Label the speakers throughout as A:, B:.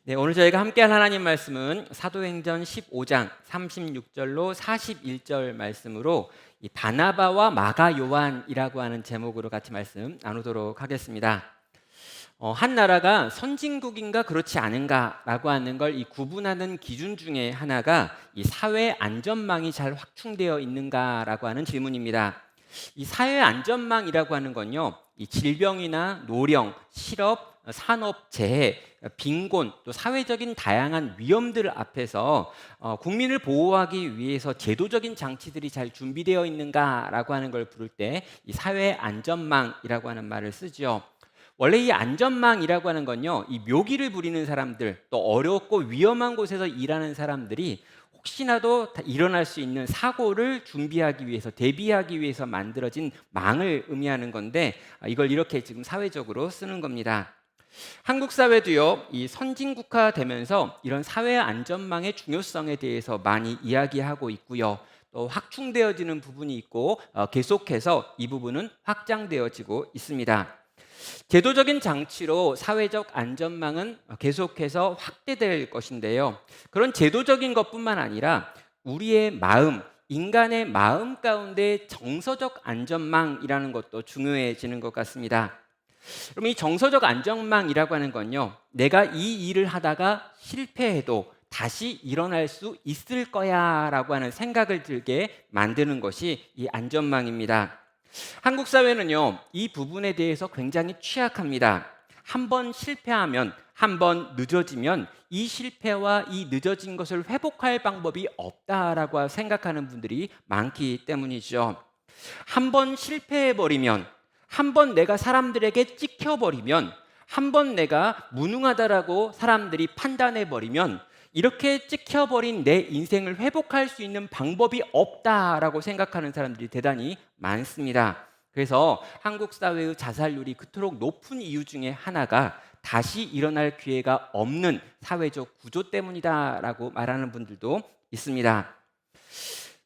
A: 네, 오늘 저희가 함께할 하나님 말씀은 사도행전 15장 36절로 41절 말씀으로 이 바나바와 마가 요한이라고 하는 제목으로 같이 말씀 나누도록 하겠습니다. 한 나라가 선진국인가 그렇지 않은가라고 하는 걸 이 구분하는 기준 중에 하나가 이 사회 안전망이 잘 확충되어 있는가라고 하는 질문입니다. 이 사회 안전망이라고 하는 건요, 이 질병이나 노령, 실업, 산업 재해, 빈곤, 또 사회적인 다양한 위험들 앞에서 국민을 보호하기 위해서 제도적인 장치들이 잘 준비되어 있는가라고 하는 걸 부를 때 이 사회 안전망이라고 하는 말을 쓰죠. 원래 이 안전망이라고 하는 건요, 이 묘기를 부리는 사람들, 또 어렵고 위험한 곳에서 일하는 사람들이 혹시나도 일어날 수 있는 사고를 준비하기 위해서, 대비하기 위해서 만들어진 망을 의미하는 건데, 이걸 이렇게 지금 사회적으로 쓰는 겁니다. 한국 사회도요, 이 선진국화 되면서 이런 사회 안전망의 중요성에 대해서 많이 이야기하고 있고요. 또 확충되어지는 부분이 있고 계속해서 이 부분은 확장되어지고 있습니다. 제도적인 장치로 사회적 안전망은 계속해서 확대될 것인데요. 그런 제도적인 것뿐만 아니라 우리의 마음, 인간의 마음 가운데 정서적 안전망이라는 것도 중요해지는 것 같습니다. 그럼 이 정서적 안전망이라고 하는 건요, 내가 이 일을 하다가 실패해도 다시 일어날 수 있을 거야 라고 하는 생각을 들게 만드는 것이 이 안전망입니다. 한국 사회는요, 이 부분에 대해서 굉장히 취약합니다. 한 번 실패하면, 한 번 늦어지면 이 실패와 이 늦어진 것을 회복할 방법이 없다라고 생각하는 분들이 많기 때문이죠. 한 번 실패해버리면, 한 번 내가 사람들에게 찍혀버리면, 한 번 내가 무능하다라고 사람들이 판단해버리면 이렇게 찍혀버린 내 인생을 회복할 수 있는 방법이 없다라고 생각하는 사람들이 대단히 많습니다. 그래서 한국 사회의 자살률이 그토록 높은 이유 중에 하나가 다시 일어날 기회가 없는 사회적 구조 때문이다라고 말하는 분들도 있습니다.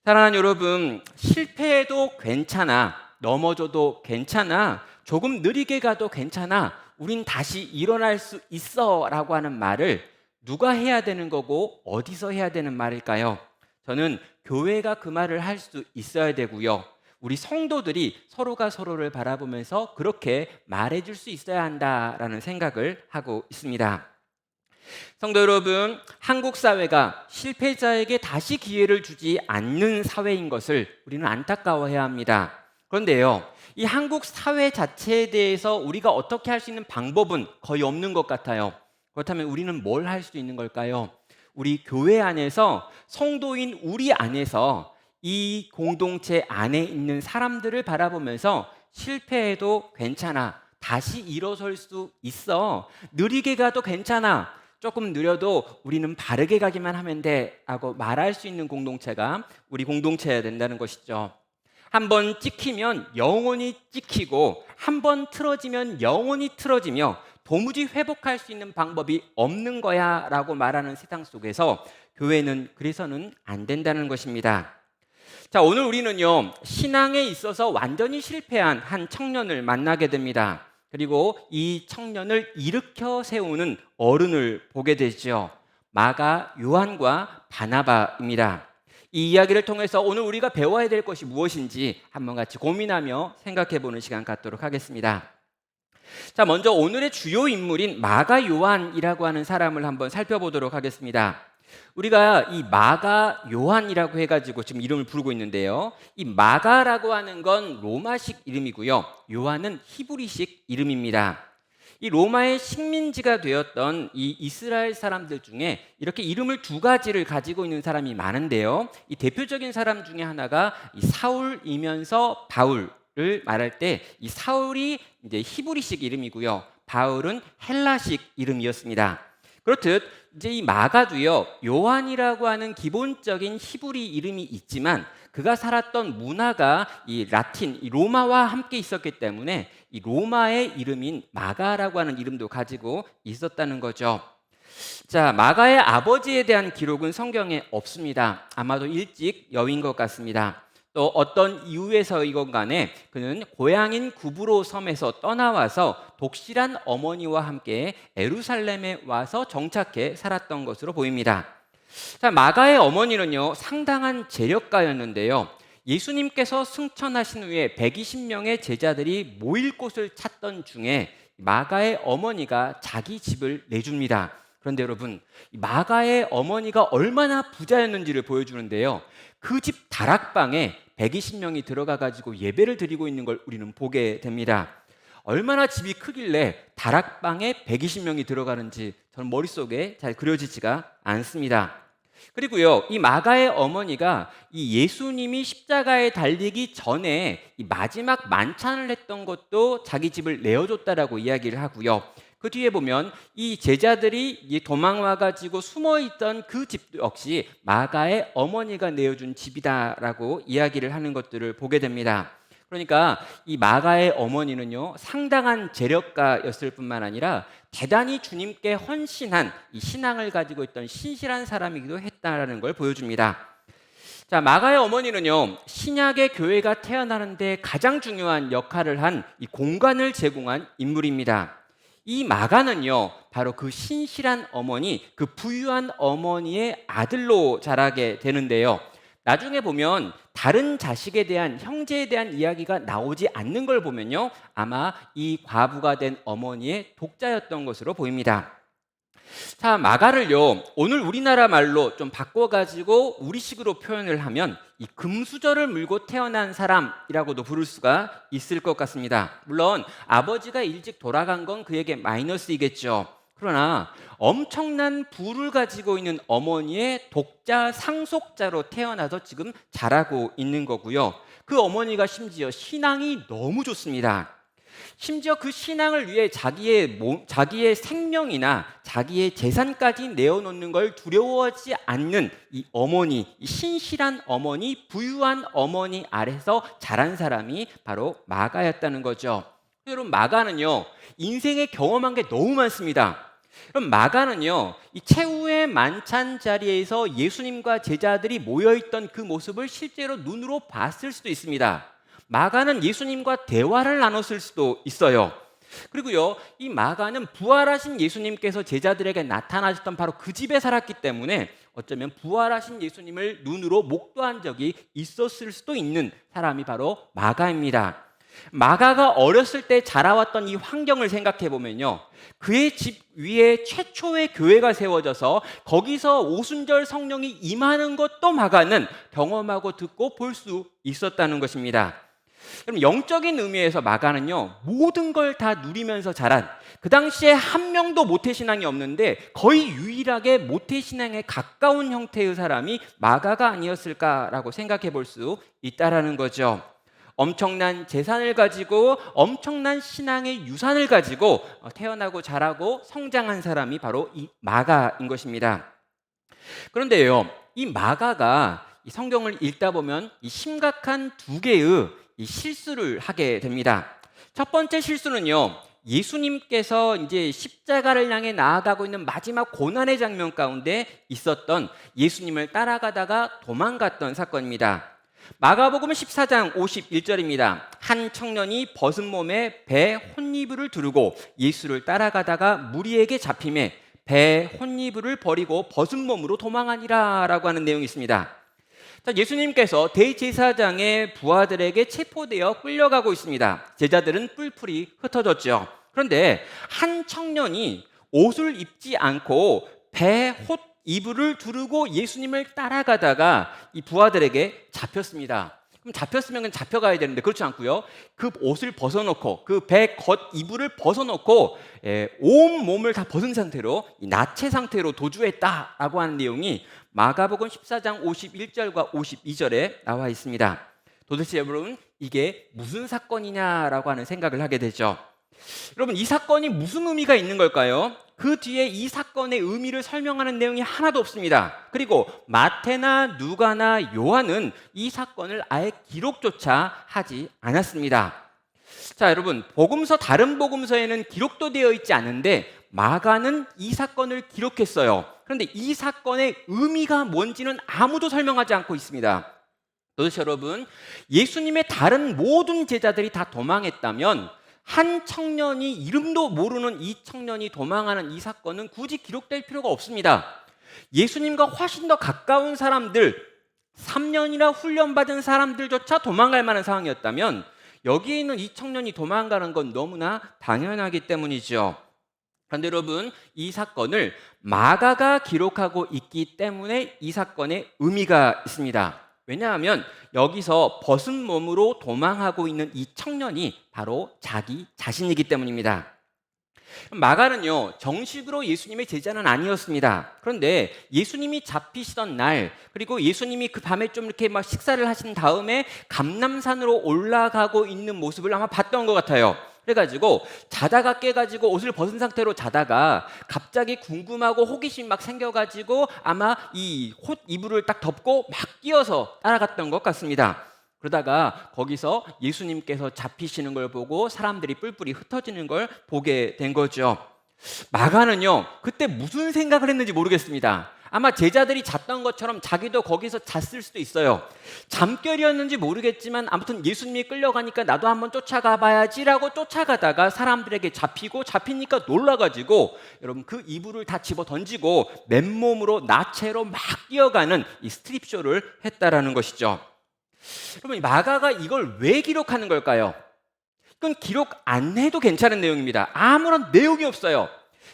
A: 사랑하는 여러분, 실패해도 괜찮아, 넘어져도 괜찮아, 조금 느리게 가도 괜찮아, 우린 다시 일어날 수 있어 라고 하는 말을 누가 해야 되는 거고 어디서 해야 되는 말일까요? 저는 교회가 그 말을 할 수 있어야 되고요. 우리 성도들이 서로가 서로를 바라보면서 그렇게 말해줄 수 있어야 한다라는 생각을 하고 있습니다. 성도 여러분, 한국 사회가 실패자에게 다시 기회를 주지 않는 사회인 것을 우리는 안타까워해야 합니다. 그런데요, 이 한국 사회 자체에 대해서 우리가 어떻게 할 수 있는 방법은 거의 없는 것 같아요. 그렇다면 우리는 뭘 할 수 있는 걸까요? 우리 교회 안에서, 성도인 우리 안에서 이 공동체 안에 있는 사람들을 바라보면서 실패해도 괜찮아, 다시 일어설 수 있어, 느리게 가도 괜찮아, 조금 느려도 우리는 바르게 가기만 하면 돼 하고 말할 수 있는 공동체가 우리 공동체여야 된다는 것이죠. 한 번 찍히면 영원히 찍히고, 한 번 틀어지면 영원히 틀어지며 도무지 회복할 수 있는 방법이 없는 거야 라고 말하는 세상 속에서 교회는 그래서는 안 된다는 것입니다. 자, 오늘 우리는요, 신앙에 있어서 완전히 실패한 한 청년을 만나게 됩니다. 그리고 이 청년을 일으켜 세우는 어른을 보게 되죠. 마가 요한과 바나바입니다. 이 이야기를 통해서 오늘 우리가 배워야 될 것이 무엇인지 한번 같이 고민하며 생각해 보는 시간 갖도록 하겠습니다. 자, 먼저 오늘의 주요 인물인 마가 요한이라고 하는 사람을 한번 살펴보도록 하겠습니다. 우리가 이 마가 요한이라고 해가지고 지금 이름을 부르고 있는데요, 이 마가라고 하는 건 로마식 이름이고요, 요한은 히브리식 이름입니다. 이 로마의 식민지가 되었던 이 이스라엘 사람들 중에 이렇게 이름을 두 가지를 가지고 있는 사람이 많은데요, 이 대표적인 사람 중에 하나가 이 사울이면서 바울을 말할 때 이 사울이 이제 히브리식 이름이고요, 바울은 헬라식 이름이었습니다. 그렇듯 이제 이 마가도요, 요한이라고 하는 기본적인 히브리 이름이 있지만 그가 살았던 문화가 이 라틴, 이 로마와 함께 있었기 때문에 이 로마의 이름인 마가라고 하는 이름도 가지고 있었다는 거죠. 자, 마가의 아버지에 대한 기록은 성경에 없습니다. 아마도 일찍 여인 것 같습니다. 또 어떤 이유에서이건 간에 그는 고향인 구브로 섬에서 떠나와서 독실한 어머니와 함께 예루살렘에 와서 정착해 살았던 것으로 보입니다. 자, 마가의 어머니는요, 상당한 재력가였는데요. 예수님께서 승천하신 후에 120명의 제자들이 모일 곳을 찾던 중에 마가의 어머니가 자기 집을 내줍니다. 그런데 여러분, 마가의 어머니가 얼마나 부자였는지를 보여주는데요. 그 집 다락방에 120명이 들어가 가지고 예배를 드리고 있는 걸 우리는 보게 됩니다. 얼마나 집이 크길래 다락방에 120명이 들어가는지 저는 머릿속에 잘 그려지지가 않습니다. 그리고요, 이 마가의 어머니가 이 예수님이 십자가에 달리기 전에 이 마지막 만찬을 했던 것도 자기 집을 내어줬다라고 이야기를 하고요. 그 뒤에 보면 이 제자들이 도망와 가지고 숨어 있던 그 집도 역시 마가의 어머니가 내어준 집이다라고 이야기를 하는 것들을 보게 됩니다. 그러니까 이 마가의 어머니는요, 상당한 재력가였을 뿐만 아니라 대단히 주님께 헌신한 이 신앙을 가지고 있던 신실한 사람이기도 했다라는 걸 보여줍니다. 자, 마가의 어머니는요, 신약의 교회가 태어나는데 가장 중요한 역할을 한 이 공간을 제공한 인물입니다. 이 마가는요, 바로 그 신실한 어머니, 그 부유한 어머니의 아들로 자라게 되는데요. 나중에 보면 다른 자식에 대한, 형제에 대한 이야기가 나오지 않는 걸 보면요, 아마 이 과부가 된 어머니의 독자였던 것으로 보입니다. 자, 마가를요, 오늘 우리나라 말로 좀 바꿔가지고 우리식으로 표현을 하면 이 금수저를 물고 태어난 사람이라고도 부를 수가 있을 것 같습니다. 물론 아버지가 일찍 돌아간 건 그에게 마이너스이겠죠. 그러나 엄청난 부를 가지고 있는 어머니의 독자 상속자로 태어나서 지금 자라고 있는 거고요. 그 어머니가 심지어 신앙이 너무 좋습니다. 심지어 그 신앙을 위해 자기의 생명이나 자기의 재산까지 내어놓는 걸 두려워하지 않는 이 어머니, 이 신실한 어머니, 부유한 어머니 아래서 자란 사람이 바로 마가였다는 거죠. 여러분, 마가는요, 인생에 경험한 게 너무 많습니다. 그럼 마가는요, 이 최후의 만찬 자리에서 예수님과 제자들이 모여있던 그 모습을 실제로 눈으로 봤을 수도 있습니다. 마가는 예수님과 대화를 나눴을 수도 있어요. 그리고요, 이 마가는 부활하신 예수님께서 제자들에게 나타나셨던 바로 그 집에 살았기 때문에 어쩌면 부활하신 예수님을 눈으로 목도한 적이 있었을 수도 있는 사람이 바로 마가입니다. 마가가 어렸을 때 자라왔던 이 환경을 생각해 보면요, 그의 집 위에 최초의 교회가 세워져서 거기서 오순절 성령이 임하는 것도 마가는 경험하고 듣고 볼 수 있었다는 것입니다. 그럼 영적인 의미에서 마가는요, 모든 걸 다 누리면서 자란, 그 당시에 한 명도 모태신앙이 없는데 거의 유일하게 모태신앙에 가까운 형태의 사람이 마가가 아니었을까라고 생각해 볼 수 있다라는 거죠. 엄청난 재산을 가지고 엄청난 신앙의 유산을 가지고 태어나고 자라고 성장한 사람이 바로 이 마가인 것입니다. 그런데요, 이 마가가 이 성경을 읽다 보면 이 심각한 두 개의 이 실수를 하게 됩니다. 첫 번째 실수는요, 예수님께서 이제 십자가를 향해 나아가고 있는 마지막 고난의 장면 가운데 있었던 예수님을 따라가다가 도망갔던 사건입니다. 마가복음 14장 51절입니다. 한 청년이 벗은 몸에 배 혼이불을 두르고 예수를 따라가다가 무리에게 잡힘에 배 혼이불을 버리고 벗은 몸으로 도망하니라 라고 하는 내용이 있습니다. 자, 예수님께서 대제사장의 부하들에게 체포되어 끌려가고 있습니다. 제자들은 뿔뿔이 흩어졌죠. 그런데 한 청년이 옷을 입지 않고 배 이불을 두르고 예수님을 따라가다가 이 부하들에게 잡혔습니다. 그럼 잡혔으면 잡혀가야 되는데 그렇지 않고요, 그 옷을 벗어놓고 그 배 겉 이불을 벗어놓고 온 몸을 다 벗은 상태로 이 나체 상태로 도주했다라고 하는 내용이 마가복음 14장 51절과 52절에 나와 있습니다. 도대체 여러분, 이게 무슨 사건이냐라고 하는 생각을 하게 되죠. 여러분, 이 사건이 무슨 의미가 있는 걸까요? 그 뒤에 이 사건의 의미를 설명하는 내용이 하나도 없습니다. 그리고 마태나 누가나 요한은 이 사건을 아예 기록조차 하지 않았습니다. 자, 여러분, 다른 복음서에는 기록도 되어 있지 않은데 마가는 이 사건을 기록했어요. 그런데 이 사건의 의미가 뭔지는 아무도 설명하지 않고 있습니다. 도대체 여러분, 예수님의 다른 모든 제자들이 다 도망했다면 한 청년이, 이름도 모르는 이 청년이 도망하는 이 사건은 굳이 기록될 필요가 없습니다. 예수님과 훨씬 더 가까운 사람들, 3년이나 훈련받은 사람들조차 도망갈 만한 상황이었다면 여기에 있는 이 청년이 도망가는 건 너무나 당연하기 때문이죠. 그런데 여러분, 이 사건을 마가가 기록하고 있기 때문에 이 사건에 의미가 있습니다. 왜냐하면 여기서 벗은 몸으로 도망하고 있는 이 청년이 바로 자기 자신이기 때문입니다. 마가는요, 정식으로 예수님의 제자는 아니었습니다. 그런데 예수님이 잡히시던 날, 그리고 예수님이 그 밤에 좀 이렇게 막 식사를 하신 다음에 감람산으로 올라가고 있는 모습을 아마 봤던 것 같아요. 그래가지고 자다가 깨가지고 옷을 벗은 상태로 자다가 갑자기 궁금하고 호기심이 막 생겨가지고 아마 이 옷 이불을 딱 덮고 막 뛰어서 따라갔던 것 같습니다. 그러다가 거기서 예수님께서 잡히시는 걸 보고 사람들이 뿔뿔이 흩어지는 걸 보게 된 거죠. 마가는요, 그때 무슨 생각을 했는지 모르겠습니다. 아마 제자들이 잤던 것처럼 자기도 거기서 잤을 수도 있어요. 잠결이었는지 모르겠지만 아무튼 예수님이 끌려가니까 나도 한번 쫓아가 봐야지라고 쫓아가다가 사람들에게 잡히니까 놀라가지고 여러분 그 이불을 다 집어 던지고 맨몸으로 나체로 막 뛰어가는 이 스트립쇼를 했다라는 것이죠. 여러분, 마가가 이걸 왜 기록하는 걸까요? 이건 기록 안 해도 괜찮은 내용입니다. 아무런 내용이 없어요.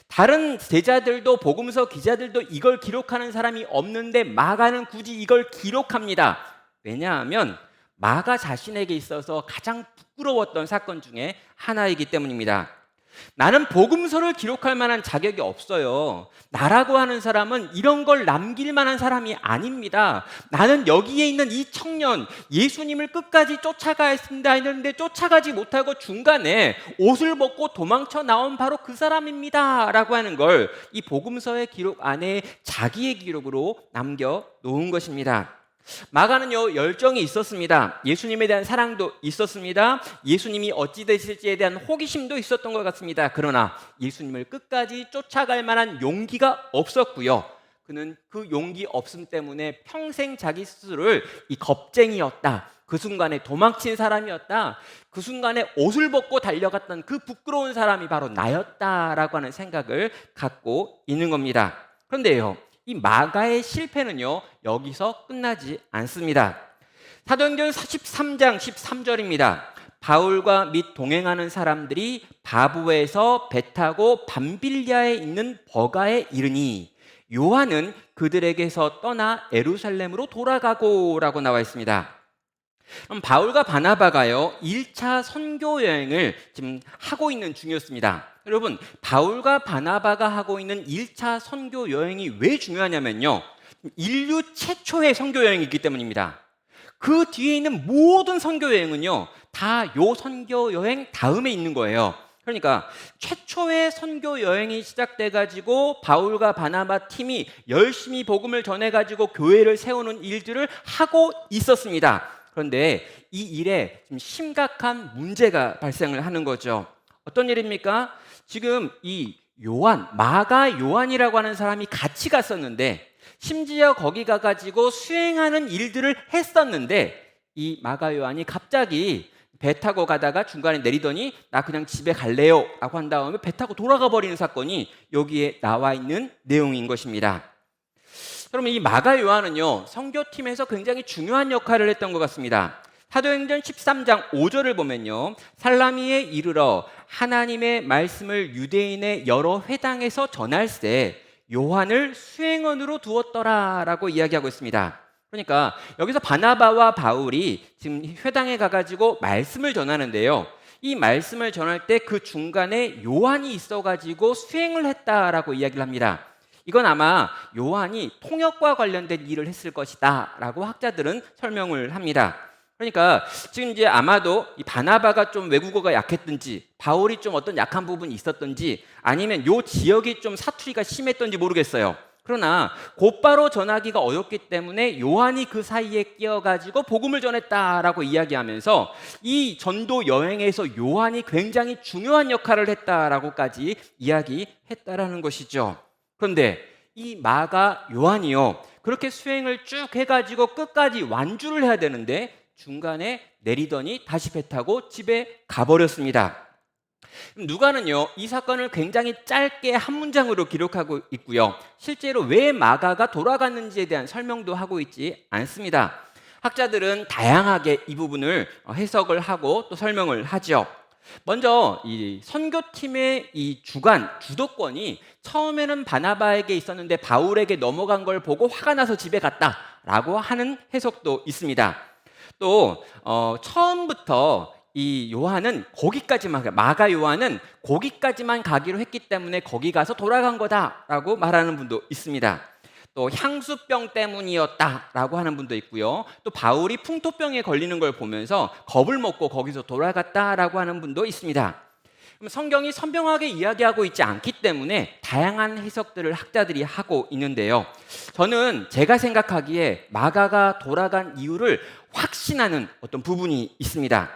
A: 다른 제자들도 복음서 기자들도 이걸 기록하는 사람이 없는데 마가는 굳이 이걸 기록합니다. 왜냐하면 마가 자신에게 있어서 가장 부끄러웠던 사건 중에 하나이기 때문입니다. 나는 복음서를 기록할 만한 자격이 없어요. 나라고 하는 사람은 이런 걸 남길 만한 사람이 아닙니다. 나는 여기에 있는 이 청년, 예수님을 끝까지 쫓아가야 했습니다 했는데 쫓아가지 못하고 중간에 옷을 벗고 도망쳐 나온 바로 그 사람입니다 라고 하는 걸 이 복음서의 기록 안에 자기의 기록으로 남겨놓은 것입니다. 마가는요, 열정이 있었습니다. 예수님에 대한 사랑도 있었습니다. 예수님이 어찌 되실지에 대한 호기심도 있었던 것 같습니다. 그러나 예수님을 끝까지 쫓아갈 만한 용기가 없었고요. 그는 그 용기 없음 때문에 평생 자기 스스로를 이 겁쟁이였다, 그 순간에 도망친 사람이었다, 그 순간에 옷을 벗고 달려갔던 그 부끄러운 사람이 바로 나였다라고 하는 생각을 갖고 있는 겁니다. 그런데요, 이 마가의 실패는요, 여기서 끝나지 않습니다. 사도행전 43장 13절입니다. 바울과 및 동행하는 사람들이 바부에서 배 타고 밤빌리아에 있는 버가에 이르니 요한은 그들에게서 떠나 예루살렘으로 돌아가고 라고 나와 있습니다. 그럼 바울과 바나바가요, 1차 선교 여행을 지금 하고 있는 중이었습니다. 여러분, 바울과 바나바가 하고 있는 1차 선교 여행이 왜 중요하냐면요, 인류 최초의 선교 여행이기 때문입니다. 그 뒤에 있는 모든 선교 여행은요, 다 요 선교 여행 다음에 있는 거예요. 그러니까 최초의 선교 여행이 시작돼가지고 바울과 바나바 팀이 열심히 복음을 전해가지고 교회를 세우는 일들을 하고 있었습니다. 그런데 이 일에 좀 심각한 문제가 발생을 하는 거죠. 어떤 일입니까? 지금 이 마가 요한이라고 하는 사람이 같이 갔었는데, 심지어 거기 가가지고 수행하는 일들을 했었는데, 이 마가 요한이 갑자기 배 타고 가다가 중간에 내리더니 나 그냥 집에 갈래요 라고 한 다음에 배 타고 돌아가 버리는 사건이 여기에 나와 있는 내용인 것입니다. 그러면 이 마가 요한은요, 선교팀에서 굉장히 중요한 역할을 했던 것 같습니다. 사도행전 13장 5절을 보면요, 살라미에 이르러 하나님의 말씀을 유대인의 여러 회당에서 전할세 요한을 수행원으로 두었더라 라고 이야기하고 있습니다. 그러니까 여기서 바나바와 바울이 지금 회당에 가가지고 말씀을 전하는데요, 이 말씀을 전할 때 그 중간에 요한이 있어가지고 수행을 했다라고 이야기를 합니다. 이건 아마 요한이 통역과 관련된 일을 했을 것이다 라고 학자들은 설명을 합니다. 그러니까 지금 이제 아마도 이 바나바가 좀 외국어가 약했든지 바울이 좀 어떤 약한 부분이 있었든지 아니면 요 지역이 좀 사투리가 심했던지 모르겠어요. 그러나 곧바로 전하기가 어렵기 때문에 요한이 그 사이에 끼어가지고 복음을 전했다라고 이야기하면서 이 전도 여행에서 요한이 굉장히 중요한 역할을 했다라고까지 이야기했다라는 것이죠. 그런데 이 마가 요한이요, 그렇게 수행을 쭉 해가지고 끝까지 완주를 해야 되는데 중간에 내리더니 다시 배 타고 집에 가버렸습니다. 누가는요, 이 사건을 굉장히 짧게 한 문장으로 기록하고 있고요. 실제로 왜 마가가 돌아갔는지에 대한 설명도 하고 있지 않습니다. 학자들은 다양하게 이 부분을 해석을 하고 또 설명을 하죠. 먼저 이 선교팀의 이 주도권이 처음에는 바나바에게 있었는데 바울에게 넘어간 걸 보고 화가 나서 집에 갔다라고 하는 해석도 있습니다. 또 처음부터 이 요한은 거기까지만, 마가 요한은 거기까지만 가기로 했기 때문에 거기 가서 돌아간 거다라고 말하는 분도 있습니다. 또 향수병 때문이었다라고 하는 분도 있고요. 또 바울이 풍토병에 걸리는 걸 보면서 겁을 먹고 거기서 돌아갔다라고 하는 분도 있습니다. 그럼 성경이 선명하게 이야기하고 있지 않기 때문에 다양한 해석들을 학자들이 하고 있는데요. 저는 제가 생각하기에 마가가 돌아간 이유를 확신하는 어떤 부분이 있습니다.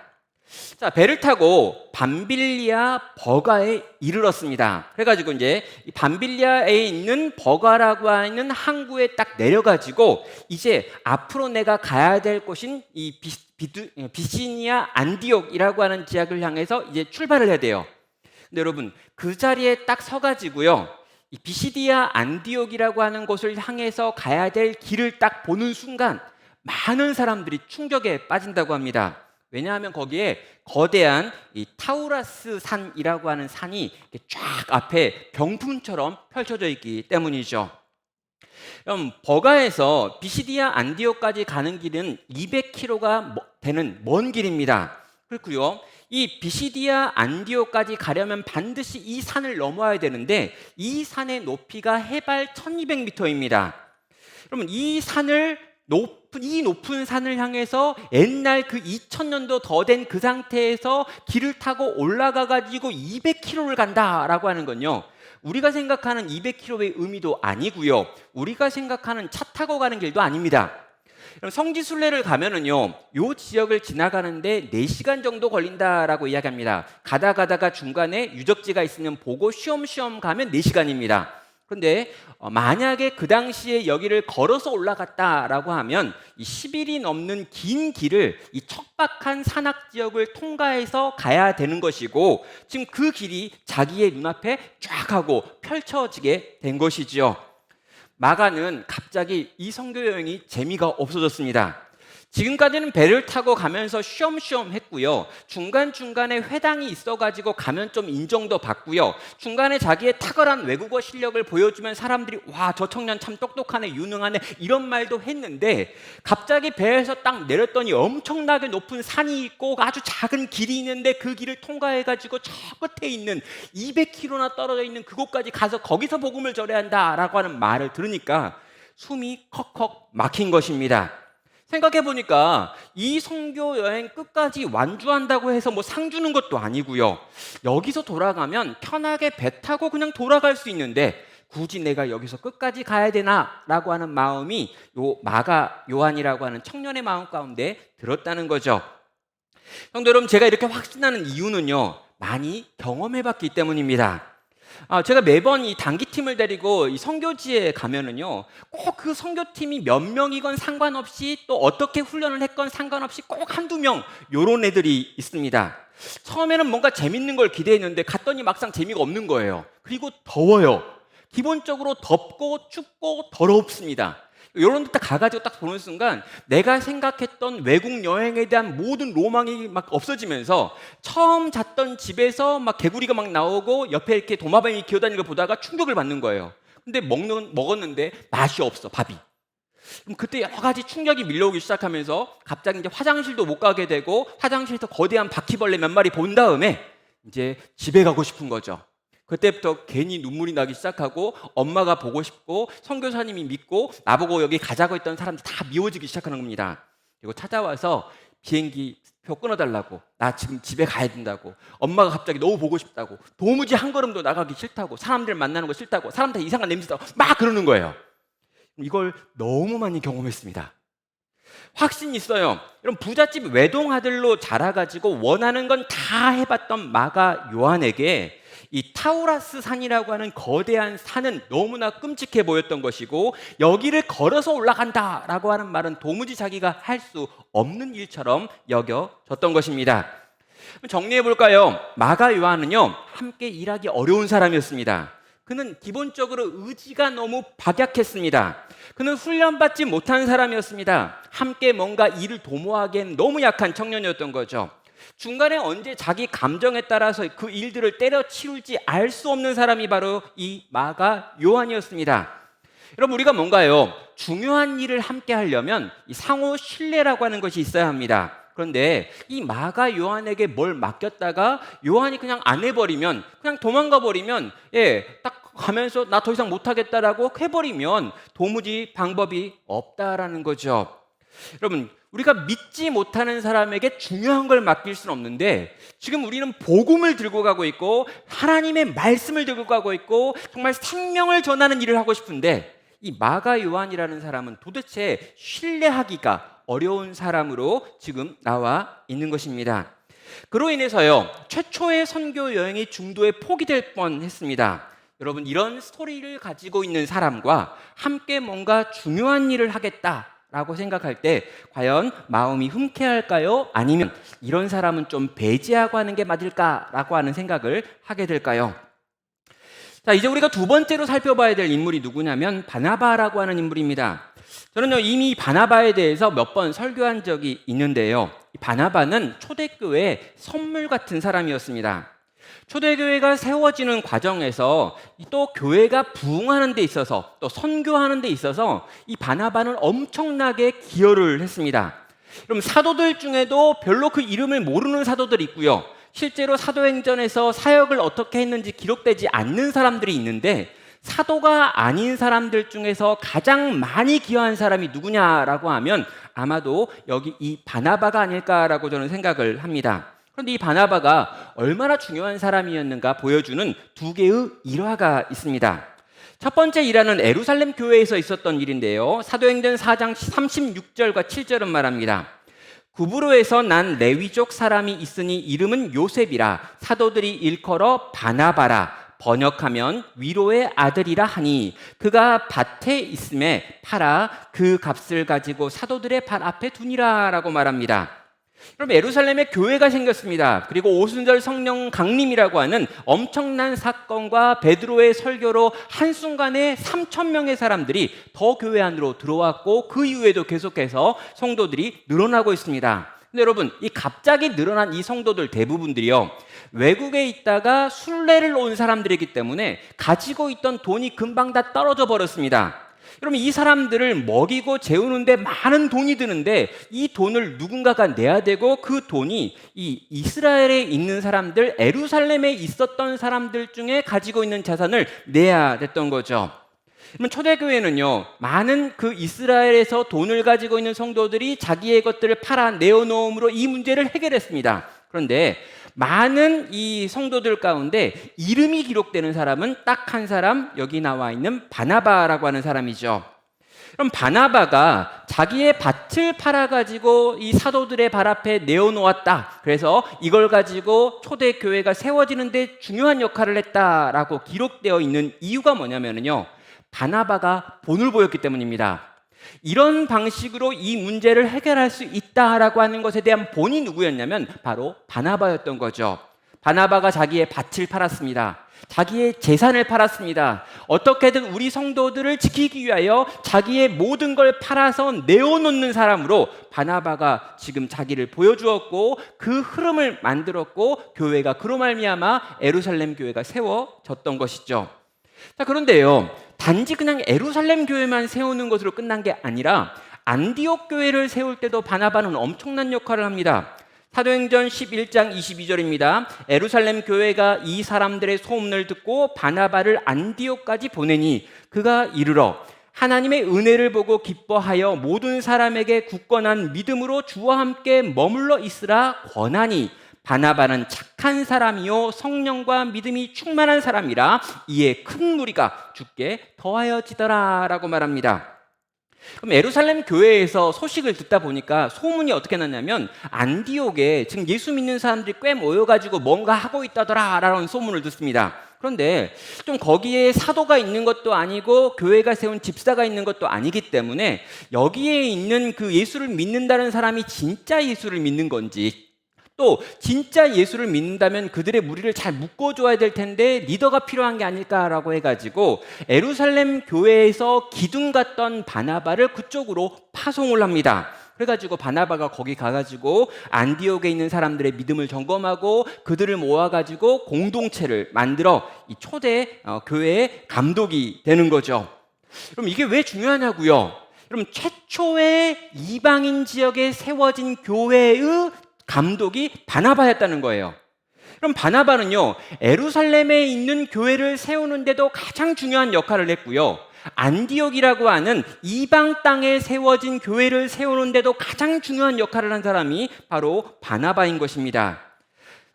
A: 자, 배를 타고 밤빌리아 버가에 이르렀습니다. 그래가지고 이제 이 밤빌리아에 있는 버가라고 하는 항구에 딱 내려가지고 이제 앞으로 내가 가야 될 곳인 이 비시니아 안디옥이라고 하는 지역을 향해서 이제 출발을 해야 돼요. 근데 여러분 그 자리에 딱 서가지고요, 이 비시디아 안디옥이라고 하는 곳을 향해서 가야 될 길을 딱 보는 순간 많은 사람들이 충격에 빠진다고 합니다. 왜냐하면 거기에 거대한 이 타우라스 산이라고 하는 산이 쫙 앞에 병풍처럼 펼쳐져 있기 때문이죠. 그럼 버가에서 비시디아 안디옥까지 가는 길은 200km가 되는 먼 길입니다. 그렇고요. 이 비시디아 안디옥까지 가려면 반드시 이 산을 넘어야 되는데 이 산의 높이가 해발 1200m입니다. 그러면 이 높은 산을 향해서 옛날 그 2000년도 더 된 그 상태에서 길을 타고 올라가 가지고 200km를 간다라고 하는 건요, 우리가 생각하는 200km의 의미도 아니고요, 우리가 생각하는 차 타고 가는 길도 아닙니다. 그럼 성지순례를 가면은요, 요 지역을 지나가는데 4시간 정도 걸린다라고 이야기합니다. 가다가 중간에 유적지가 있으면 보고 쉬엄쉬엄 가면 4시간입니다. 그런데 만약에 그 당시에 여기를 걸어서 올라갔다라고 하면 이 10일이 넘는 긴 길을 이 척박한 산악 지역을 통과해서 가야 되는 것이고, 지금 그 길이 자기의 눈앞에 쫙 하고 펼쳐지게 된 것이지요. 마가는 갑자기 이 선교 여행이 재미가 없어졌습니다. 지금까지는 배를 타고 가면서 쉬엄쉬엄 했고요, 중간중간에 회당이 있어가지고 가면 좀 인정도 받고요, 중간에 자기의 탁월한 외국어 실력을 보여주면 사람들이 와, 저 청년 참 똑똑하네, 유능하네, 이런 말도 했는데 갑자기 배에서 딱 내렸더니 엄청나게 높은 산이 있고 아주 작은 길이 있는데 그 길을 통과해가지고 저 끝에 있는 200km나 떨어져 있는 그곳까지 가서 거기서 복음을 전해야 한다라고 하는 말을 들으니까 숨이 컥컥 막힌 것입니다. 생각해보니까 이 선교 여행 끝까지 완주한다고 해서 뭐 상 주는 것도 아니고요, 여기서 돌아가면 편하게 배 타고 그냥 돌아갈 수 있는데 굳이 내가 여기서 끝까지 가야 되나 라고 하는 마음이 요 마가 요한이라고 하는 청년의 마음 가운데 들었다는 거죠. 성도 여러분, 제가 이렇게 확신하는 이유는요, 많이 경험해봤기 때문입니다. 제가 매번 이 단기팀을 데리고 이 선교지에 가면은요, 꼭 그 선교팀이 몇 명이건 상관없이 또 어떻게 훈련을 했건 상관없이 꼭 한두 명 요런 애들이 있습니다. 처음에는 뭔가 재밌는 걸 기대했는데 갔더니 막상 재미가 없는 거예요. 그리고 더워요. 기본적으로 덥고 춥고 더럽습니다. 이런 데 딱 가가지고 딱 보는 순간 내가 생각했던 외국 여행에 대한 모든 로망이 막 없어지면서 처음 잤던 집에서 막 개구리가 막 나오고 옆에 이렇게 도마뱀이 기어다니는 걸 보다가 충격을 받는 거예요. 근데 먹었는데 맛이 없어, 밥이. 그럼 그때 여러 가지 충격이 밀려오기 시작하면서 갑자기 이제 화장실도 못 가게 되고 화장실에서 거대한 바퀴벌레 몇 마리 본 다음에 이제 집에 가고 싶은 거죠. 그때부터 괜히 눈물이 나기 시작하고 엄마가 보고 싶고 선교사님이 믿고 나보고 여기 가자고 했던 사람들 다 미워지기 시작하는 겁니다. 그리고 찾아와서 비행기 표 끊어달라고, 나 지금 집에 가야 된다고, 엄마가 갑자기 너무 보고 싶다고, 도무지 한 걸음도 나가기 싫다고, 사람들 만나는 거 싫다고, 사람들 이상한 냄새 나고 막 그러는 거예요. 이걸 너무 많이 경험했습니다. 확신이 있어요. 여러분, 부잣집 외동아들로 자라가지고 원하는 건 다 해봤던 마가 요한에게 이 타우라스 산이라고 하는 거대한 산은 너무나 끔찍해 보였던 것이고, 여기를 걸어서 올라간다라고 하는 말은 도무지 자기가 할 수 없는 일처럼 여겨졌던 것입니다. 정리해 볼까요? 마가 요한은요, 함께 일하기 어려운 사람이었습니다. 그는 기본적으로 의지가 너무 박약했습니다. 그는 훈련받지 못한 사람이었습니다. 함께 뭔가 일을 도모하기엔 너무 약한 청년이었던 거죠. 중간에 언제 자기 감정에 따라서 그 일들을 때려치울지 알 수 없는 사람이 바로 이 마가 요한이었습니다. 여러분, 우리가 뭔가요? 중요한 일을 함께 하려면 이 상호 신뢰라고 하는 것이 있어야 합니다. 그런데 이 마가 요한에게 뭘 맡겼다가 요한이 그냥 안 해버리면, 그냥 도망가 버리면, 딱 가면서 나 더 이상 못하겠다라고 해버리면 도무지 방법이 없다라는 거죠. 여러분, 우리가 믿지 못하는 사람에게 중요한 걸 맡길 수는 없는데, 지금 우리는 복음을 들고 가고 있고 하나님의 말씀을 들고 가고 있고 정말 생명을 전하는 일을 하고 싶은데, 이 마가 요한이라는 사람은 도대체 신뢰하기가 어려운 사람으로 지금 나와 있는 것입니다. 그로 인해서요, 최초의 선교 여행이 중도에 포기될 뻔했습니다. 여러분, 이런 스토리를 가지고 있는 사람과 함께 뭔가 중요한 일을 하겠다라고 생각할 때 과연 마음이 흔쾌할까요? 아니면 이런 사람은 좀 배제하고 하는 게 맞을까라고 하는 생각을 하게 될까요? 자, 이제 우리가 두 번째로 살펴봐야 될 인물이 누구냐면 바나바라고 하는 인물입니다. 저는요, 이미 바나바에 대해서 몇 번 설교한 적이 있는데요, 이 바나바는 초대교회의 선물 같은 사람이었습니다. 초대교회가 세워지는 과정에서 또 교회가 부흥하는 데 있어서, 또 선교하는 데 있어서 이 바나바는 엄청나게 기여를 했습니다. 그럼 사도들 중에도 별로 그 이름을 모르는 사도들이 있고요, 실제로 사도행전에서 사역을 어떻게 했는지 기록되지 않는 사람들이 있는데, 사도가 아닌 사람들 중에서 가장 많이 기여한 사람이 누구냐라고 하면 아마도 여기 이 바나바가 아닐까라고 저는 생각을 합니다. 그런데 이 바나바가 얼마나 중요한 사람이었는가 보여주는 두 개의 일화가 있습니다. 첫 번째 일화는 예루살렘 교회에서 있었던 일인데요, 사도행전 4장 36절과 7절은 말합니다. 구브로에서 난 레위족 사람이 있으니 이름은 요셉이라, 사도들이 일컬어 바나바라, 번역하면 위로의 아들이라 하니, 그가 밭에 있음에 팔아 그 값을 가지고 사도들의 발 앞에 두니라 라고 말합니다. 그럼 예루살렘에 교회가 생겼습니다. 그리고 오순절 성령 강림이라고 하는 엄청난 사건과 베드로의 설교로 한순간에 3,000명의 사람들이 더 교회 안으로 들어왔고, 그 이후에도 계속해서 성도들이 늘어나고 있습니다. 근데 여러분, 이 갑자기 늘어난 이 성도들 대부분들이요, 외국에 있다가 순례를 온 사람들이기 때문에 가지고 있던 돈이 금방 다 떨어져 버렸습니다. 여러분, 이 사람들을 먹이고 재우는데 많은 돈이 드는데 이 돈을 누군가가 내야 되고, 그 돈이 이 이스라엘에 있는 사람들, 예루살렘에 있었던 사람들 중에 가지고 있는 자산을 내야 됐던 거죠. 그러면 초대교회는요, 많은 그 이스라엘에서 돈을 가지고 있는 성도들이 자기의 것들을 팔아 내어놓음으로 이 문제를 해결했습니다. 그런데 많은 이 성도들 가운데 이름이 기록되는 사람은 딱 한 사람, 여기 나와 있는 바나바라고 하는 사람이죠. 그럼 바나바가 자기의 밭을 팔아가지고 이 사도들의 발 앞에 내어놓았다, 그래서 이걸 가지고 초대교회가 세워지는데 중요한 역할을 했다라고 기록되어 있는 이유가 뭐냐면요, 바나바가 본을 보였기 때문입니다. 이런 방식으로 이 문제를 해결할 수 있다라고 하는 것에 대한 본이 누구였냐면 바로 바나바였던 거죠. 바나바가 자기의 밭을 팔았습니다. 자기의 재산을 팔았습니다. 어떻게든 우리 성도들을 지키기 위하여 자기의 모든 걸 팔아서 내어놓는 사람으로 바나바가 지금 자기를 보여주었고, 그 흐름을 만들었고, 교회가 그로 말미암아 예루살렘 교회가 세워졌던 것이죠. 자, 그런데요, 단지 그냥 예루살렘 교회만 세우는 것으로 끝난 게 아니라 안디옥 교회를 세울 때도 바나바는 엄청난 역할을 합니다. 사도행전 11장 22절입니다. 예루살렘 교회가 이 사람들의 소문을 듣고 바나바를 안디옥까지 보내니, 그가 이르러 하나님의 은혜를 보고 기뻐하여 모든 사람에게 굳건한 믿음으로 주와 함께 머물러 있으라 권하니, 바나바는 착한 사람이요 성령과 믿음이 충만한 사람이라 이에 큰 무리가 주께 더하여지더라 라고 말합니다. 그럼 예루살렘 교회에서 소식을 듣다 보니까 소문이 어떻게 났냐면, 안디옥에 지금 예수 믿는 사람들이 꽤 모여가지고 뭔가 하고 있다더라 라는 소문을 듣습니다. 그런데 좀 거기에 사도가 있는 것도 아니고 교회가 세운 집사가 있는 것도 아니기 때문에 여기에 있는 그 예수를 믿는다는 사람이 진짜 예수를 믿는 건지, 또 진짜 예수를 믿는다면 그들의 무리를 잘 묶어줘야 될 텐데 리더가 필요한 게 아닐까라고 해가지고 예루살렘 교회에서 기둥 같던 바나바를 그쪽으로 파송을 합니다. 그래가지고 바나바가 거기 가가지고 안디옥에 있는 사람들의 믿음을 점검하고 그들을 모아가지고 공동체를 만들어 이 초대 교회의 감독이 되는 거죠. 그럼 이게 왜 중요하냐고요? 그럼 최초의 이방인 지역에 세워진 교회의 감독이 바나바였다는 거예요. 그럼 바나바는요, 예루살렘에 있는 교회를 세우는데도 가장 중요한 역할을 했고요. 안디옥이라고 하는 이방 땅에 세워진 교회를 세우는데도 가장 중요한 역할을 한 사람이 바로 바나바인 것입니다.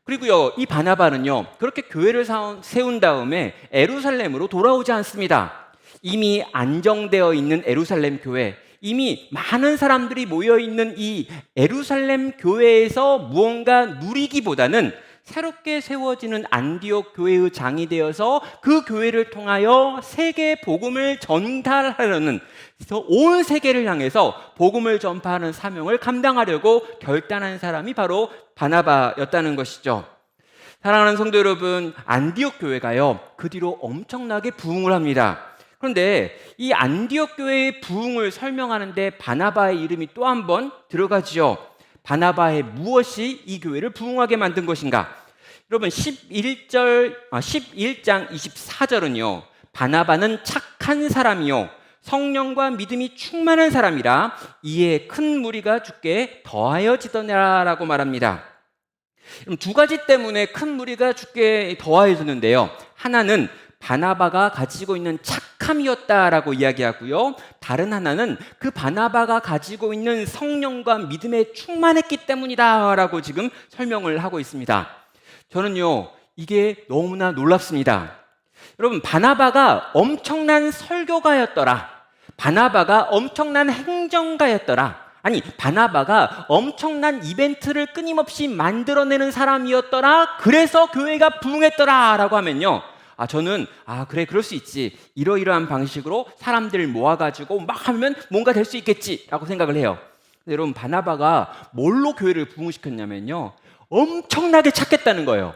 A: 그리고요, 이 바나바는요, 그렇게 교회를 세운 다음에 예루살렘으로 돌아오지 않습니다. 이미 안정되어 있는 예루살렘 교회, 이미 많은 사람들이 모여있는 이 예루살렘 교회에서 무언가 누리기보다는 새롭게 세워지는 안디옥 교회의 장이 되어서 그 교회를 통하여 세계 복음을 전달하려는, 온 세계를 향해서 복음을 전파하는 사명을 감당하려고 결단한 사람이 바로 바나바였다는 것이죠. 사랑하는 성도 여러분, 안디옥 교회가요, 그 뒤로 엄청나게 부흥을 합니다. 그런데 이 안디옥 교회의 부흥을 설명하는데 바나바의 이름이 또 한 번 들어가지요. 바나바의 무엇이 이 교회를 부흥하게 만든 것인가? 여러분 11장 24절은요. 바나바는 착한 사람이요 성령과 믿음이 충만한 사람이라 이에 큰 무리가 주께 더하여지더라라고 말합니다. 그럼 두 가지 때문에 큰 무리가 주께 더하여졌는데요. 하나는 바나바가 가지고 있는 착함이었다라고 이야기하고요. 다른 하나는 그 바나바가 가지고 있는 성령과 믿음에 충만했기 때문이다라고 지금 설명을 하고 있습니다. 저는요, 이게 너무나 놀랍습니다. 여러분, 바나바가 엄청난 설교가였더라. 바나바가 엄청난 행정가였더라. 아니, 바나바가 엄청난 이벤트를 끊임없이 만들어내는 사람이었더라. 그래서 교회가 부흥했더라라고 하면요. 저는 그래, 그럴 수 있지. 이러이러한 방식으로 사람들을 모아가지고 막 하면 뭔가 될 수 있겠지라고 생각을 해요. 근데 여러분, 바나바가 뭘로 교회를 부흥시켰냐면요, 엄청나게 착했다는 거예요.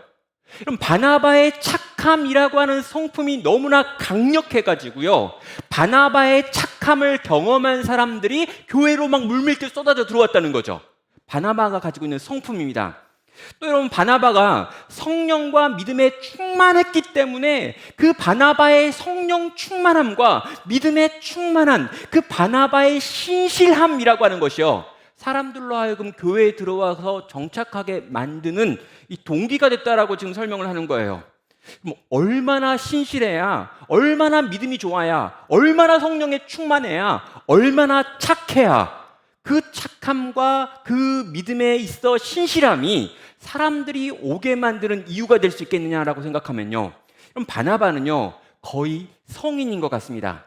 A: 그럼 바나바의 착함이라고 하는 성품이 너무나 강력해가지고요, 바나바의 착함을 경험한 사람들이 교회로 막 물밀듯 쏟아져 들어왔다는 거죠. 바나바가 가지고 있는 성품입니다. 또 여러분, 바나바가 성령과 믿음에 충만했기 때문에 그 바나바의 성령 충만함과 믿음에 충만한 그 바나바의 신실함이라고 하는 것이요, 사람들로 하여금 교회에 들어와서 정착하게 만드는 이 동기가 됐다라고 지금 설명을 하는 거예요. 얼마나 신실해야, 얼마나 믿음이 좋아야, 얼마나 성령에 충만해야, 얼마나 착해야 그 착함과 그 믿음에 있어 신실함이 사람들이 오게 만드는 이유가 될 수 있겠느냐라고 생각하면요, 그럼 바나바는요 거의 성인인 것 같습니다.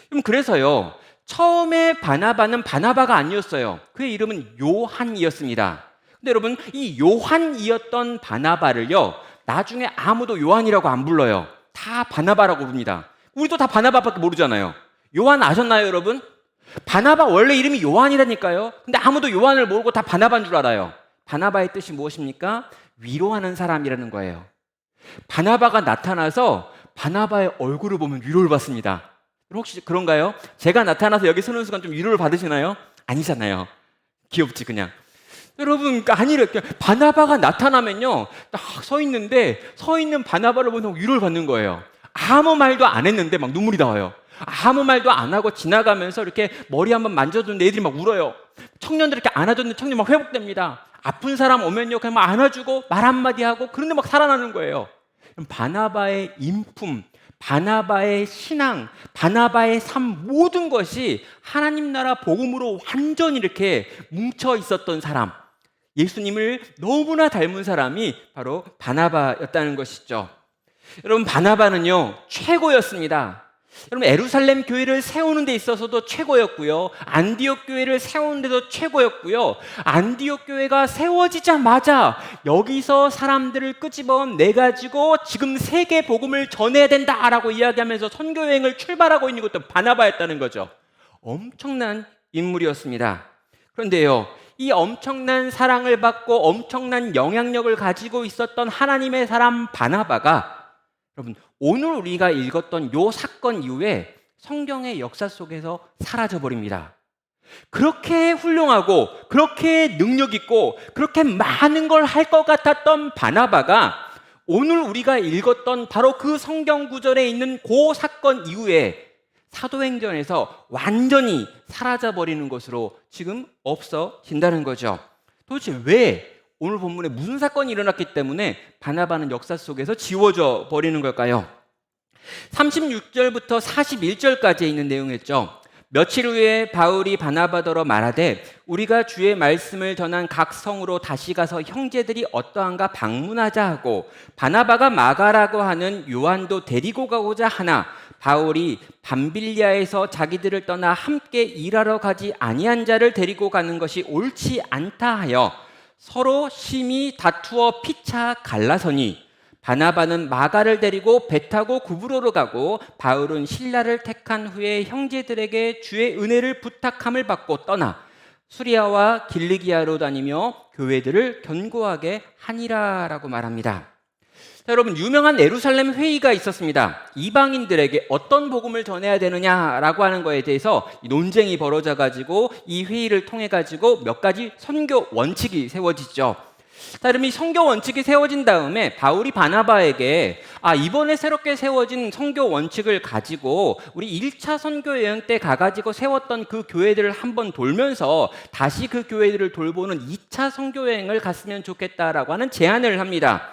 A: 그럼 그래서요, 처음에 바나바는 바나바가 아니었어요. 그의 이름은 요한이었습니다. 근데 여러분, 이 요한이었던 바나바를요, 나중에 아무도 요한이라고 안 불러요. 다 바나바라고 부릅니다. 우리도 다 바나바밖에 모르잖아요. 요한 아셨나요, 여러분? 바나바 원래 이름이 요한이라니까요. 근데 아무도 요한을 모르고 다 바나바인 줄 알아요. 바나바의 뜻이 무엇입니까? 위로하는 사람이라는 거예요. 바나바가 나타나서 바나바의 얼굴을 보면 위로를 받습니다. 혹시 그런가요? 제가 나타나서 여기 서는 순간 좀 위로를 받으시나요? 아니잖아요. 귀엽지 그냥. 여러분, 아니래. 바나바가 나타나면요, 딱 서 있는데 서 있는 바나바를 보면 위로를 받는 거예요. 아무 말도 안 했는데 막 눈물이 나와요. 아무 말도 안 하고 지나가면서 이렇게 머리 한번 만져줬는데 애들이 막 울어요. 청년들 이렇게 안아줬는데 청년 막 회복됩니다. 아픈 사람 오면요, 그냥 막 안아주고 말 한마디 하고 그런데 막 살아나는 거예요. 바나바의 인품, 바나바의 신앙, 바나바의 삶, 모든 것이 하나님 나라 복음으로 완전히 이렇게 뭉쳐 있었던 사람, 예수님을 너무나 닮은 사람이 바로 바나바였다는 것이죠. 여러분, 바나바는요 최고였습니다. 여러분, 예루살렘 교회를 세우는 데 있어서도 최고였고요, 안디옥 교회를 세우는 데도 최고였고요, 안디옥 교회가 세워지자마자 여기서 사람들을 끄집어내가지고 지금 세계 복음을 전해야 된다라고 이야기하면서 선교 여행을 출발하고 있는 것도 바나바였다는 거죠. 엄청난 인물이었습니다. 그런데요, 이 엄청난 사랑을 받고 엄청난 영향력을 가지고 있었던 하나님의 사람 바나바가, 여러분, 오늘 우리가 읽었던 요 사건 이후에 성경의 역사 속에서 사라져 버립니다. 그렇게 훌륭하고 그렇게 능력 있고 그렇게 많은 걸 할 것 같았던 바나바가 오늘 우리가 읽었던 바로 그 성경 구절에 있는 그 사건 이후에 사도행전에서 완전히 사라져 버리는 것으로 지금 없어진다는 거죠. 도대체 왜, 오늘 본문에 무슨 사건이 일어났기 때문에 바나바는 역사 속에서 지워져 버리는 걸까요? 36절부터 41절까지에 있는 내용이었죠. 며칠 후에 바울이 바나바더러 말하되 우리가 주의 말씀을 전한 각 성으로 다시 가서 형제들이 어떠한가 방문하자 하고, 바나바가 마가라고 하는 요한도 데리고 가고자 하나 바울이 밤빌리아에서 자기들을 떠나 함께 일하러 가지 아니한 자를 데리고 가는 것이 옳지 않다 하여 서로 심히 다투어 피차 갈라서니, 바나바는 마가를 데리고 배 타고 구브로로 가고 바울은 실라를 택한 후에 형제들에게 주의 은혜를 부탁함을 받고 떠나 수리아와 길리기아로 다니며 교회들을 견고하게 하니라라고 말합니다. 자, 여러분, 유명한 예루살렘 회의가 있었습니다. 이방인들에게 어떤 복음을 전해야 되느냐라고 하는 거에 대해서 논쟁이 벌어져 가지고 이 회의를 통해 가지고 몇 가지 선교 원칙이 세워지죠. 자, 그럼 이 선교 원칙이 세워진 다음에 바울이 바나바에게 이번에 새롭게 세워진 선교 원칙을 가지고 우리 1차 선교 여행 때 가가지고 세웠던 그 교회들을 한번 돌면서 다시 그 교회들을 돌보는 2차 선교 여행을 갔으면 좋겠다라고 하는 제안을 합니다.